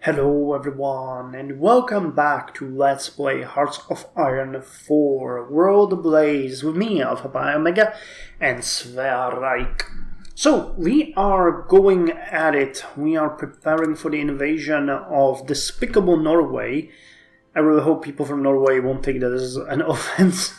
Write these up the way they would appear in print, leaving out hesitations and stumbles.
Hello everyone and welcome back to Let's Play Hearts of Iron 4 World Ablaze with me, Alpha by Omega and Sverreich. So we are going at it. We are preparing for the invasion of despicable Norway. I really hope people from Norway won't take that as an offense.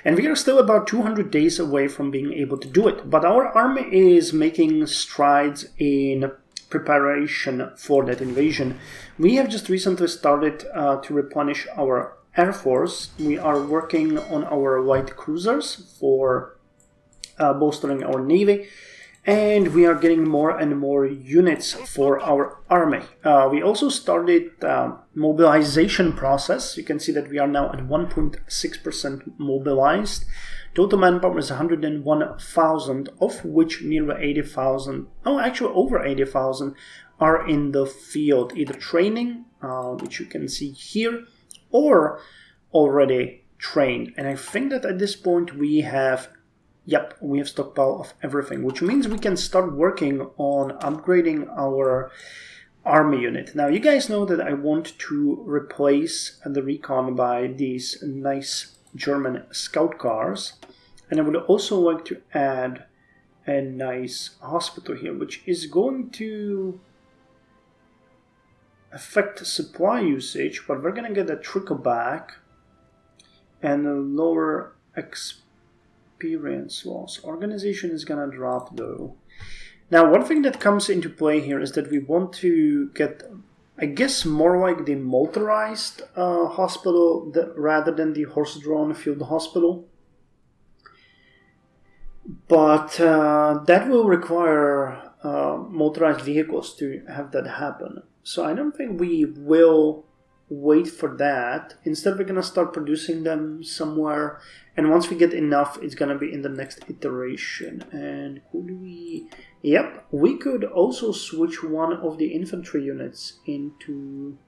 And we are still about 200 days away from being able to do it. But our army is making strides in preparation for that invasion. We have just recently started to replenish our air force. We are working on our light cruisers for bolstering our navy, and we are getting more and more units for our army. We also started mobilization process. You can see that we are now at 1.6% mobilized. Total manpower is 101,000, of which nearly 80,000, actually over 80,000 are in the field, either training, which you can see here, or already trained. And I think that at this point we have stockpile of everything, which means we can start working on upgrading our army unit. Now, you guys know that I want to replace the recon by these nice German scout cars, and I would also like to add a nice hospital here, which is going to affect supply usage, but we're going to get a trickle back and a lower experience loss. Organization is going to drop though. Now, one thing that comes into play here is that we want to get, I guess, more like the motorized hospital rather than the horse-drawn field hospital. But that will require motorized vehicles to have that happen. So I don't think we will wait for that. Instead, we're going to start producing them somewhere. And once we get enough, it's going to be in the next iteration. And could we... Yep, we could also switch one of the infantry units into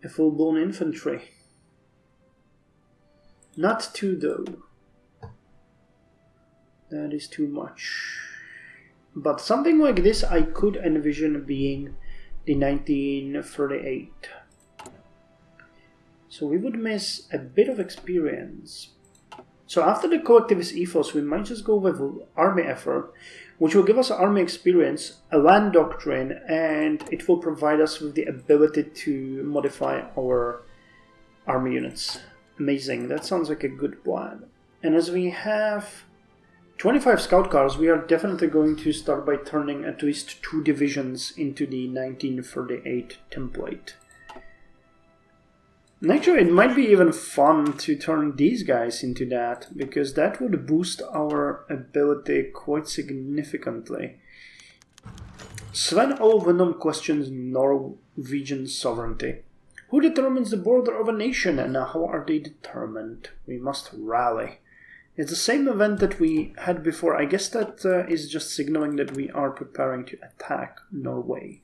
a full-blown infantry. Not two, though. That is too much. But something like this I could envision being the 1938. So we would miss a bit of experience. So after the collectivist ethos, we might just go with army effort, which will give us army experience, a land doctrine, and it will provide us with the ability to modify our army units. Amazing. That sounds like a good plan. And as we have 25 scout cars, we are definitely going to start by turning at least 2 divisions into the 1938 template. And actually, it might be even fun to turn these guys into that, because that would boost our ability quite significantly. Sven Olvenum questions Norwegian sovereignty. Who determines the border of a nation, and how are they determined? We must rally. It's the same event that we had before. I guess that is just signaling that we are preparing to attack Norway.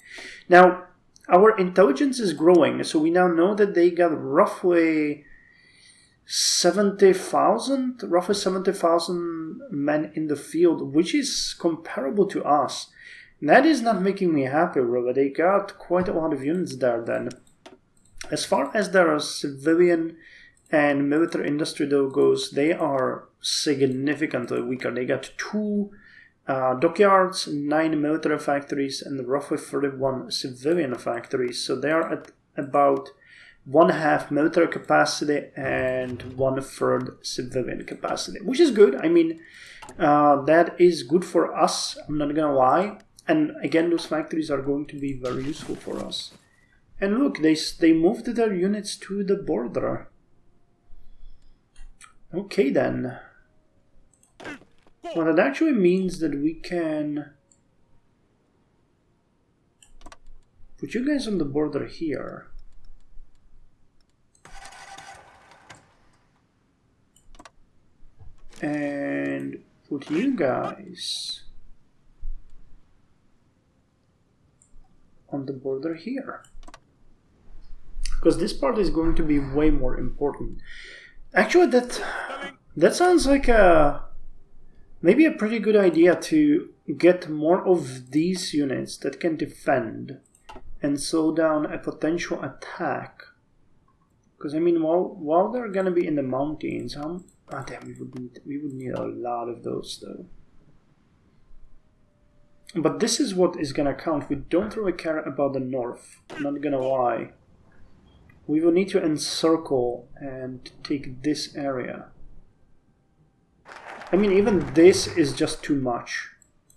Now, our intelligence is growing, so we now know that they got roughly 70,000 men in the field, which is comparable to us. And that is not making me happy, really. They got quite a lot of units there then. As far as their civilian and military industry though goes, they are significantly weaker. They got 2 dockyards, 9 military factories, and roughly 31 civilian factories. So they are at about 1/2 military capacity and 1/3 civilian capacity, which is good. I mean, that is good for us, I'm not gonna lie. And again, those factories are going to be very useful for us. And look, they moved their units to the border. Okay then. Well, that actually means that we can put you guys on the border here. And put you guys on the border here. Because this part is going to be way more important. Actually, that sounds like maybe a pretty good idea to get more of these units that can defend and slow down a potential attack. Because I mean, while they're gonna be in the mountains, damn, we would need a lot of those though. But this is what is gonna count. We don't really care about the north. I'm not gonna lie. We will need to encircle and take this area. I mean, even this is just too much.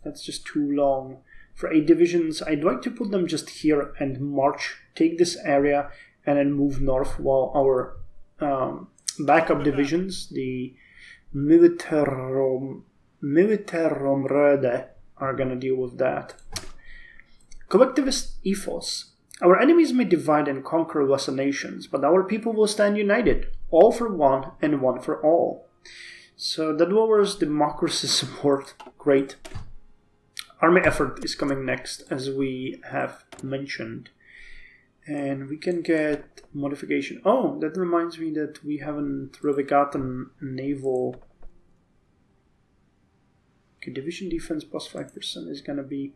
That's just too long. For 8 divisions, I'd like to put them just here and march, take this area, and then move north while our backup divisions, the Militärområde, are gonna deal with that. Collectivist ethos. Our enemies may divide and conquer lesser nations, but our people will stand united, all for one and one for all. So that lowers democracy support. Great. Army effort is coming next, as we have mentioned. And we can get modification. Oh, that reminds me that we haven't really gotten naval. Okay, division defense plus 5% is gonna be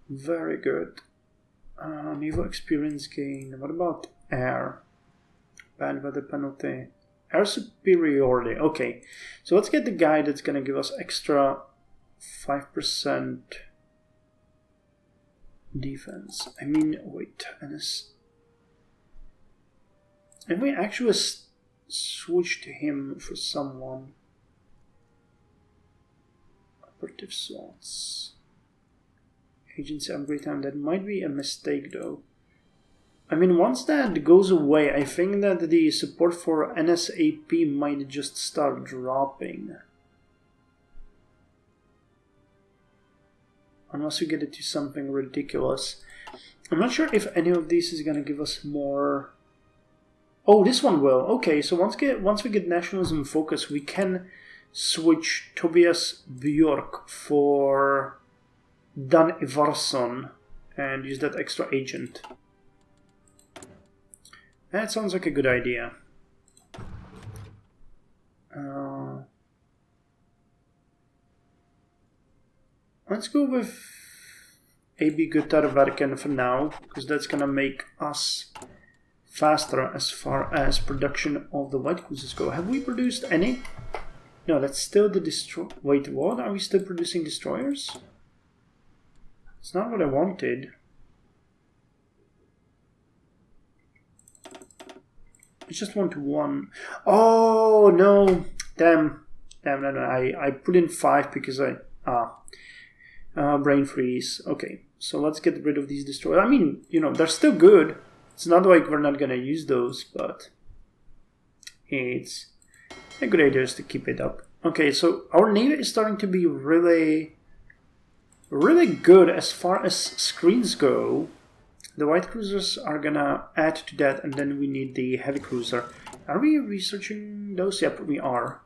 very good. Naval experience gain. What about air? Bad weather penalty. Air superiority. Okay, so let's get the guy that's gonna give us extra 5% defense. I mean, wait, if we actually switch to him for someone. Operative slots. Agency upgrade time. That might be a mistake though. I mean, once that goes away, I think that the support for NSAP might just start dropping. Unless we get it to something ridiculous. I'm not sure if any of these is going to give us more. Oh, this one will. Okay, so once we get nationalism focus, we can switch Tobias Björk for Dan Ivarsson and use that extra agent. That sounds like a good idea. Let's go with AB Götterverken for now, because that's gonna make us faster as far as production of the light cruisers go. Have we produced any? No, that's still the destroy. Wait, what? Are we still producing destroyers? It's not what I wanted. I just want one. Oh no! Damn! No! I put in 5 because brain freeze. Okay, so let's get rid of these destroyers. I mean, you know, they're still good. It's not like we're not gonna use those, but it's a good idea to keep it up. Okay, so our navy is starting to be really good as far as screens go. The light cruisers are gonna add to that, and then we need the heavy cruiser. Are we researching those? Yep, we are.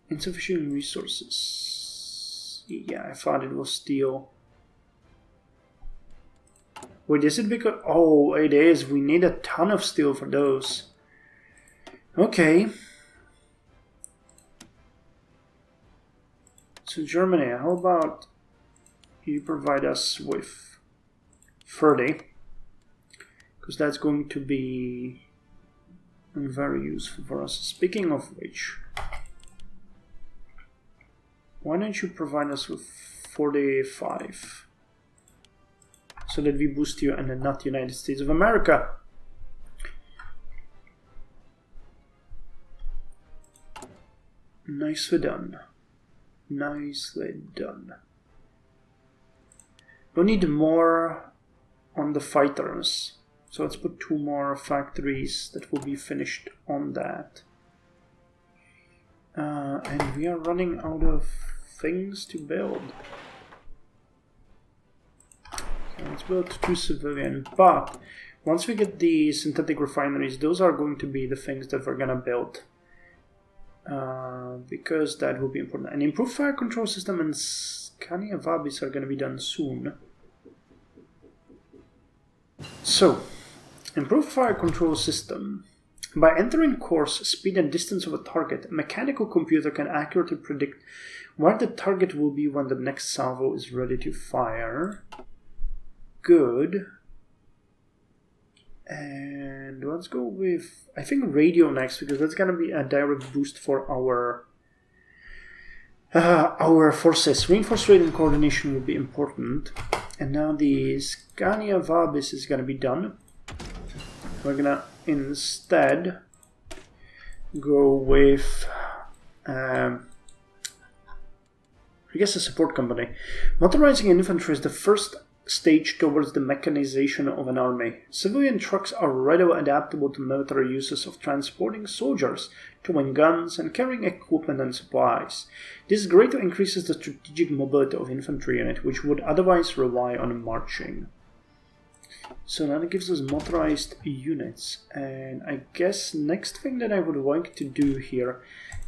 Insufficient resources. Yeah, I thought it was steel. Wait, is it because... Oh, it is. We need a ton of steel for those. Okay. So Germany, how about you provide us with 30? Because that's going to be very useful for us. Speaking of which, why don't you provide us with 45? So that we boost you and then not the United States of America. Nicely done. Nicely done. We need more on the fighters. So let's put 2 more factories that will be finished on that. And we are running out of things to build. So let's build 2 civilian. But once we get the synthetic refineries, those are going to be the things that we're gonna build. Because that will be important. An improved fire control system and Scania Vabis are gonna be done soon. So, improved fire control system. By entering course, speed and distance of a target, a mechanical computer can accurately predict where the target will be when the next salvo is ready to fire. Good. And let's go with, I think, radio next, because that's gonna be a direct boost for our forces. Reinforced raid coordination will be important. And now the Scania Vabis is gonna be done. We're gonna instead go with I guess a support company. Motorizing infantry is the first stage towards the mechanization of an army. Civilian trucks are readily adaptable to military uses of transporting soldiers, towing guns, and carrying equipment and supplies. This greatly increases the strategic mobility of infantry unit, which would otherwise rely on marching. So that gives us motorized units, and I guess next thing that I would like to do here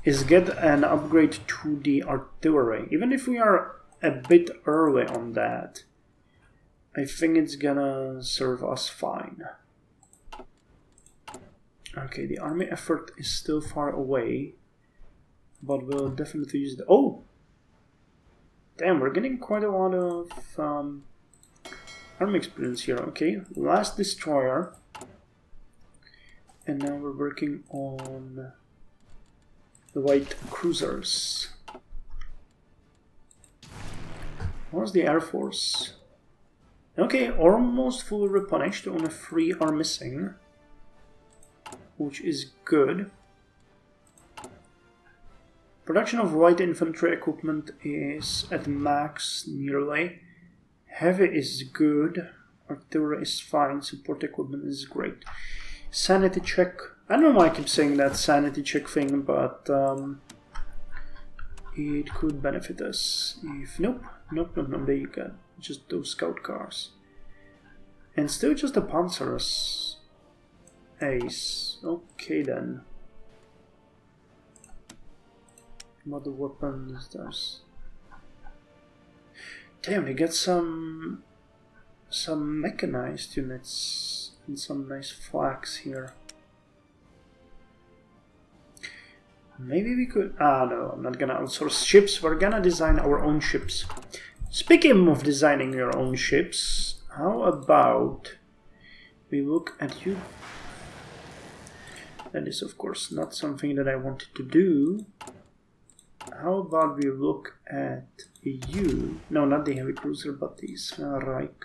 is get an upgrade to the artillery. Even if we are a bit early on that, I think it's gonna serve us fine. Okay, the army effort is still far away, but we'll definitely use the... Oh! Damn, we're getting quite a lot of army experience here. Okay, last destroyer. And now we're working on the light cruisers. Where's the Air Force? Okay, almost fully replenished, only 3 are missing, which is good. Production of light infantry equipment is at max nearly. Heavy is good, artillery is fine, support equipment is great. Sanity check, I don't know why I keep saying that sanity check thing, but it could benefit us if... Nope, there you go. Just those scout cars. And still just the Panzers. Ace. Okay then. What the weapons does. Damn, we get some mechanized units and some nice flags here. Maybe we could... no, I'm not gonna outsource ships. We're gonna design our own ships. Speaking of designing your own ships, how about we look at you? That is, of course, not something that I wanted to do. How about we look at you? No, not the heavy cruiser, but the Reich.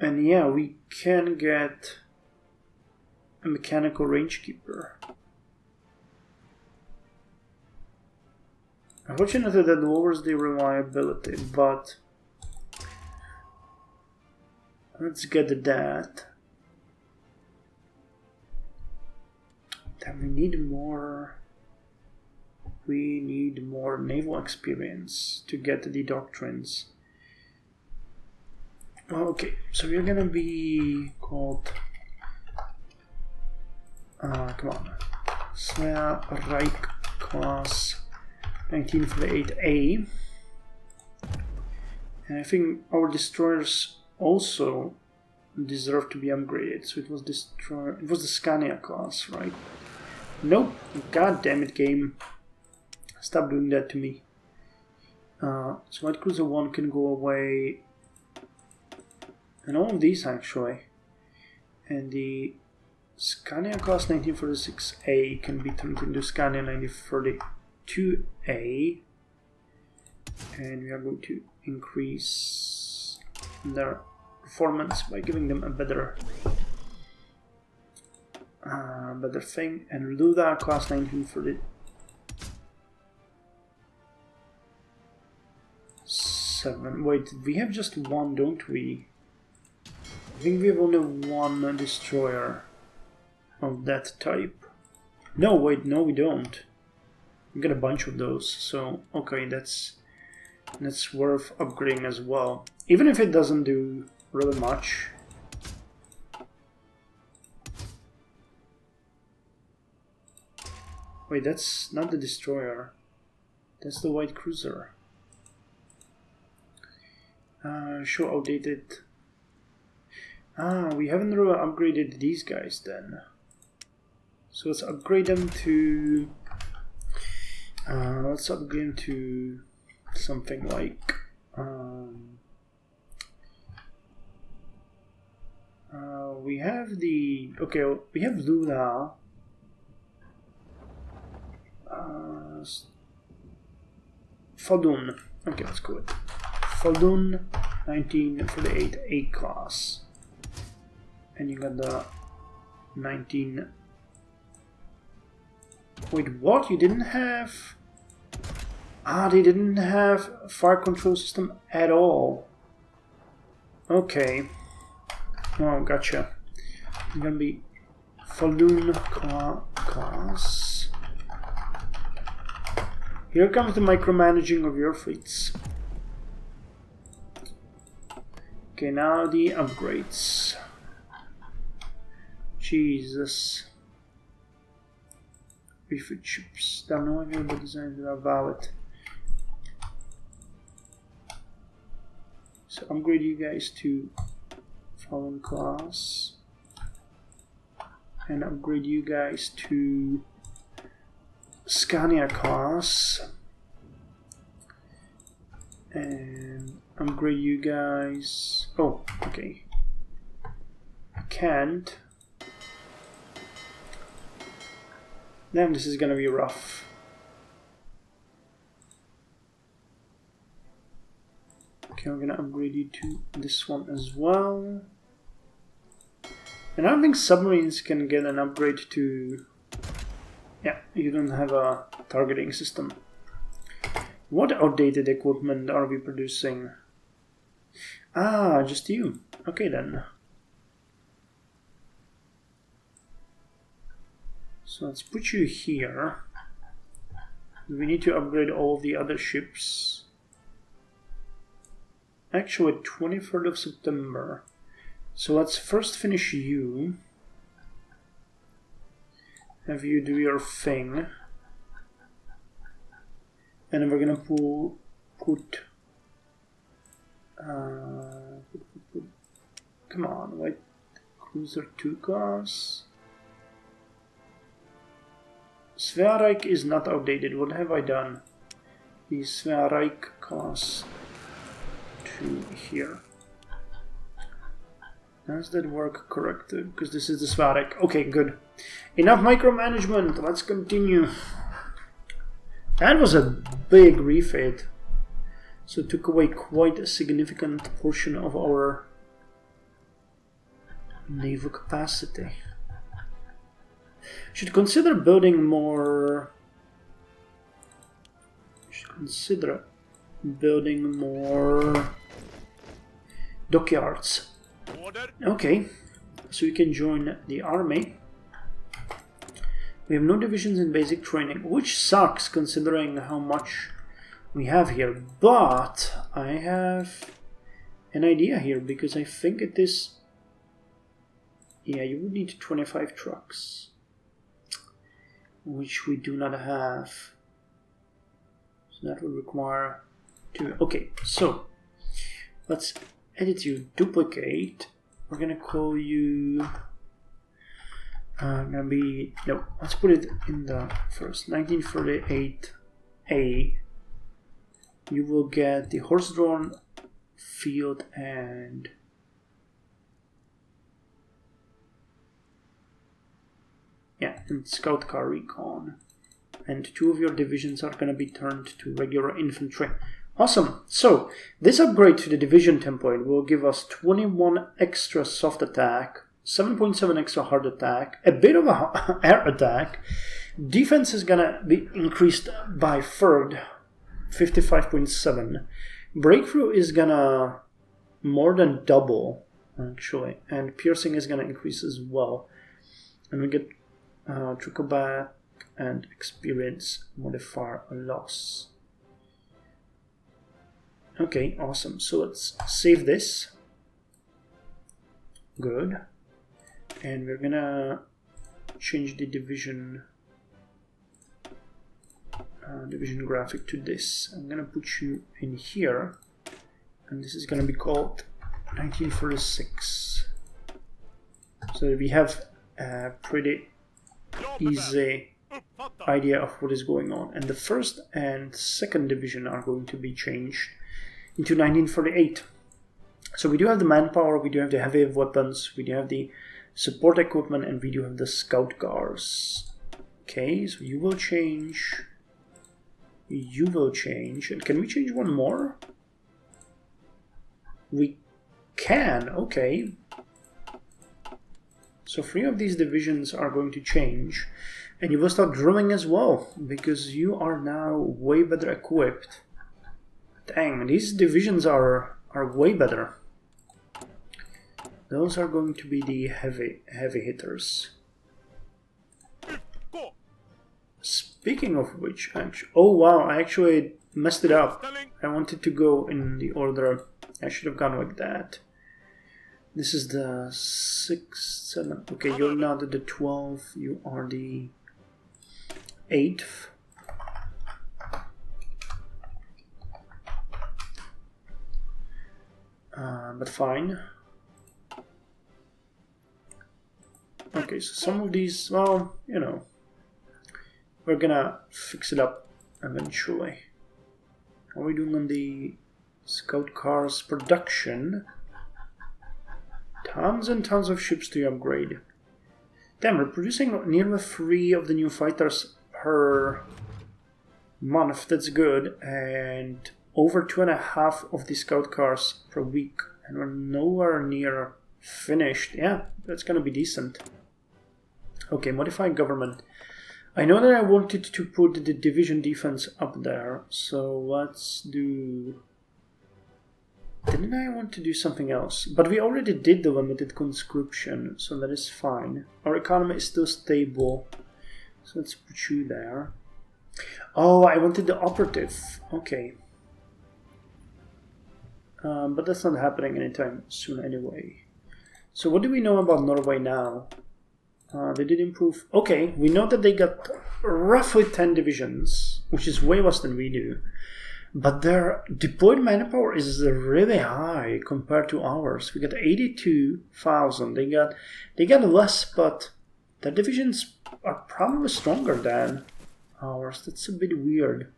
And yeah, we can get a mechanical range keeper. Unfortunately, that lowers the reliability, but let's get that. Then we need more naval experience to get the doctrines. Okay, so we're gonna be called come on, Reich class 1948A, and I think our destroyers also deserve to be upgraded. So it was the Scania class, right? Nope. God damn it, game! Stop doing that to me. So Light Cruiser 1 can go away, and all of these actually, and the Scania class 1946A can be turned into Scania 1932A, and we are going to increase their performance by giving them a better thing. And Luda class 1947. Wait, we have just one, don't we? I think we have only one destroyer of that type. No, wait, no, we don't. We got a bunch of those, so okay, that's worth upgrading as well, even if it doesn't do really much. Wait, that's not the destroyer. That's the white cruiser. Show outdated. We haven't really upgraded these guys then. So let's upgrade them to... let's upgrade them to something like... we have the... Okay, we have Luna. Faldun. Okay, let's go with Faldun 1948 A class. And you got the 19... Wait, what? You didn't have... Ah, they didn't have a fire control system at all. Okay. Oh, gotcha. It's gonna be Faldun class. Here comes the micromanaging of your fleets. Okay, now the upgrades. Jesus. Refit ships. There are no available designs that are valid. So upgrade you guys to Fallen class. And upgrade you guys to Scania class. And upgrade you guys... Oh, okay. I can't. Damn, this is gonna be rough. Okay, I'm gonna upgrade you to this one as well. And I don't think submarines can get an upgrade to... Yeah, you don't have a targeting system. What outdated equipment are we producing? Ah, just you. Okay then. So let's put you here. We need to upgrade all of the other ships. Actually, 23rd of September. So let's first finish you. Have you do your thing. And then we're gonna put come on, white cruiser 2 class. Sverreich is not outdated. What have I done? The Sverreich class to here. Does that work correctly? Because this is the Sverreich. Okay, good. Enough micromanagement. Let's continue. That was a big refit. So it took away quite a significant portion of our naval capacity. Should consider building more. Should consider building more dockyards. Order. Okay, so you can join the army. We have no divisions in basic training, which sucks considering how much we have here. But I have an idea here because I think it is. Yeah, you would need 25 trucks, which we do not have. So that would require 2. Okay, so let's edit you, duplicate. We're gonna call you. Gonna be no. Let's put it in the first 1938A. You will get the horse-drawn field and and scout car recon. And 2 of your divisions are gonna be turned to regular infantry. Awesome. So this upgrade to the division template will give us 21 extra soft attack, 7.7 extra hard attack, a bit of a air attack. Defense is gonna be increased by third, 55.7. Breakthrough is gonna more than double actually, and piercing is gonna increase as well. And we get trickle back and experience modifier loss. Okay, awesome. So let's save this. Good. And we're gonna change the division graphic to this. I'm gonna put you in here, and this is gonna be called 1946. So we have a pretty easy idea of what is going on. And the first and second division are going to be changed into 1948. So we do have the manpower, we do have the heavy weapons, we do have the Support equipment, and we do have the scout cars. Okay, so you will change. You will change. And can we change one more? We can, okay. So 3 of these divisions are going to change. And you will start drilling as well, because you are now way better equipped. Dang, these divisions are way better. Those are going to be the heavy hitters. Speaking of which, actually, oh wow, I actually messed it up. I wanted to go in the order. I should have gone like that. This is the 6th, 7th. Okay, you're not the 12th. You are the 8th. But fine. Okay, so some of these, well, you know, we're gonna fix it up eventually. How are we doing on the scout cars production? Tons and tons of ships to upgrade. Damn, we're producing nearly 3 of the new fighters per month. That's good. And over 2.5 of the scout cars per week. And we're nowhere near finished. Yeah, that's gonna be decent. Okay, modify government. I know that I wanted to put the division defense up there, so let's do... Didn't I want to do something else? But we already did the limited conscription, so that is fine. Our economy is still stable, so let's put you there. Oh, I wanted the operative. Okay. But that's not happening anytime soon anyway. So what do we know about Norway now? They did improve. Okay, we know that they got roughly 10 divisions, which is way less than we do. But their deployed manpower is really high compared to ours. We got 82,000. They got less, but their divisions are probably stronger than ours. That's a bit weird.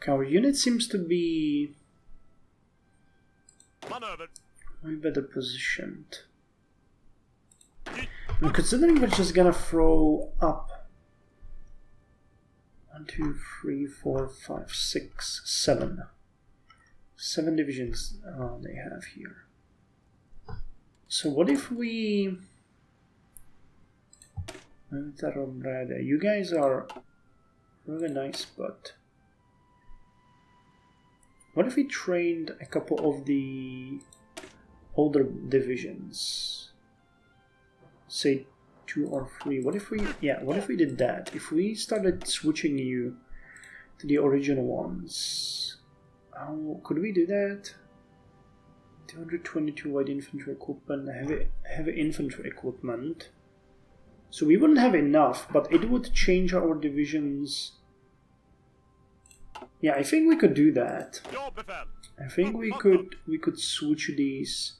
Okay, our unit seems to be way better positioned. And considering we're just gonna throw up 1, 2, 3, 4, 5, 6, 7. 7 divisions they have here. So what if we... You guys are really nice, but... What if we trained a couple of the older divisions? Say 2 or 3. What if we... Yeah, what if we did that? If we started switching you to the original ones... How could we do that? 222 light infantry equipment, heavy infantry equipment. So we wouldn't have enough, but it would change our divisions. Yeah, I think we could do that. I think we could switch these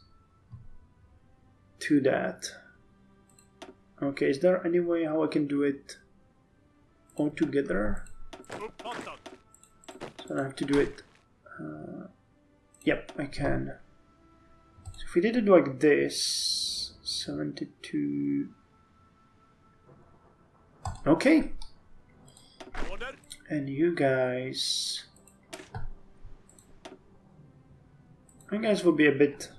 to that. Okay, is there any way how I can do it all together? So I have to do it. Yep, I can. So if we did it like this, 72. Okay. And you guys will be a bit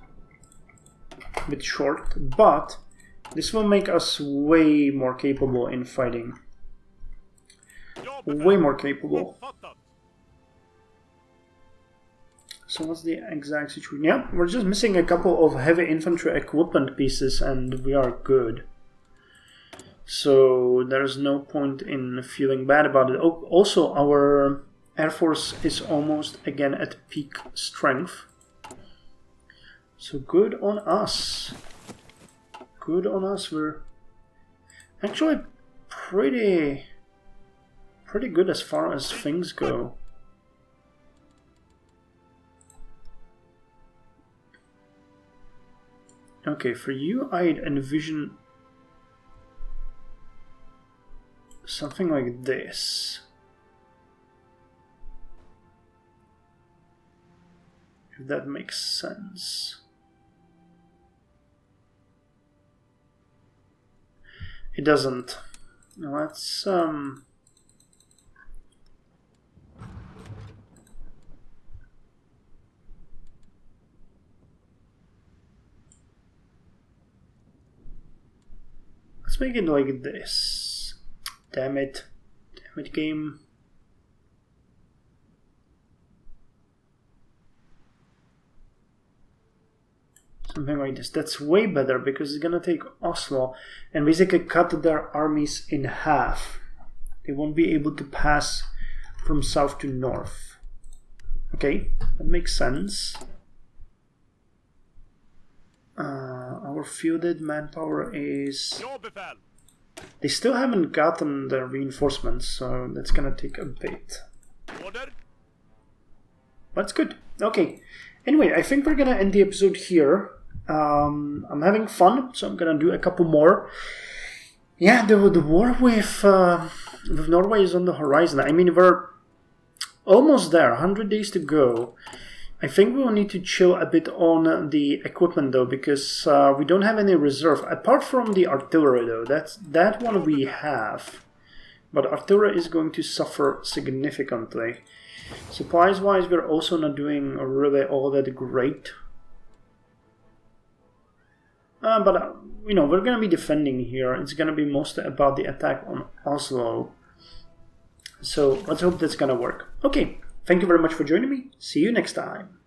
short, but this will make us way more capable in fighting. Way more capable. So what's the exact situation? Yeah, we're just missing a couple of heavy infantry equipment pieces and we are good. So there's no point in feeling bad about it. Also, our Air Force is almost again at peak strength. So good on us. Good on us. We're actually pretty good as far as things go. Okay, for you, I'd envision something like this. if that makes sense. It doesn't. Let's make it like this. Damn it. Damn it, game. Something like this. That's way better because it's gonna take Oslo and basically cut their armies in half. They won't be able to pass from south to north. Okay, that makes sense. Our fielded manpower is... They still haven't gotten the reinforcements, so that's gonna take a bit. That's good. Okay. Anyway, I think we're gonna end the episode here. I'm having fun, so I'm gonna do a couple more. Yeah, the war with Norway is on the horizon. I mean, we're almost there. 100 days to go. I think we will need to chill a bit on the equipment though, because we don't have any reserve apart from the artillery though. That one we have, but artillery is going to suffer significantly. Supplies wise, we're also not doing really all that great. But you know, we're gonna be defending here. It's gonna be mostly about the attack on Oslo. So let's hope that's gonna work. Okay, thank you very much for joining me. See you next time.